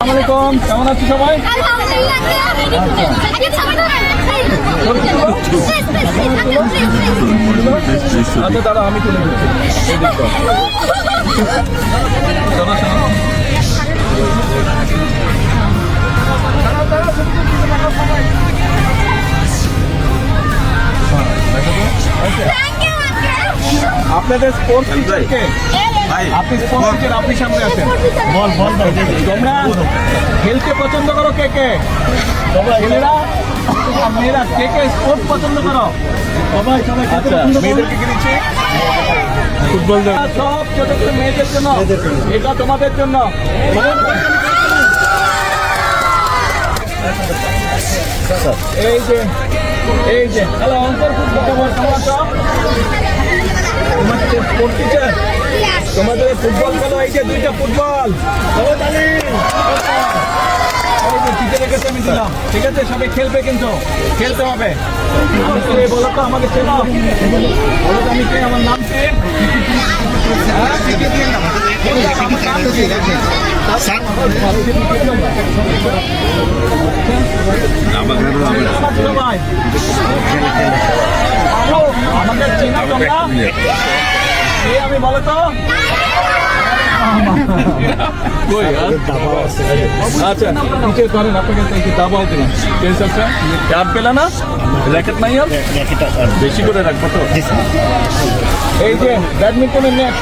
আসসালামাইকুম, কেমন আছো সবাই? আচ্ছা দাদা, আমি তুলে দিচ্ছি। চলো শোনো। আপনাদের স্পোর্টস টিচারকে আপনি স্পোর্টস টিচার, আপনি সামনে আছেন। বল বল তোমরা খেলতে পছন্দ করো কে কে? ছেলেরা আর মেয়েরা কে কে স্পোর্টস পছন্দ করো? সবাই সবাই। আচ্ছা, মেয়েদেরকে কি দিচ্ছি? ফুটবল। সব ছোট ছোট মেয়েদের জন্য, এটা তোমাদের জন্য। এই যে এই যে হ্যালো অন্তর, ফুটবল কেমন আছো? তোমাদের স্পোর্টস টিচার তোমাদের ফুটবল খেলো। এই যে দুইটা ফুটবল টিচারের কাছে আমি দিলাম, ঠিক আছে? সবাই খেলবে, কিন্তু খেলতে হবে। বলো তো আমাকে চেনো? বলো তো আমি কে, আমার নাম কি? আমাদের চেনা তোমরা? আমি বলো তো। আচ্ছা নিচে করেন, আপনাকে দাবাও দিলাম। ক্যাপ পেলে না, র্যাকেট নাই, আর বেশি করে রাখবো তো। এই যে ব্যাডমিন্টনের নেট।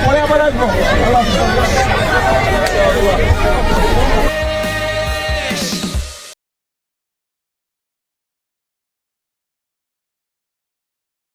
পরে আবার আসবো।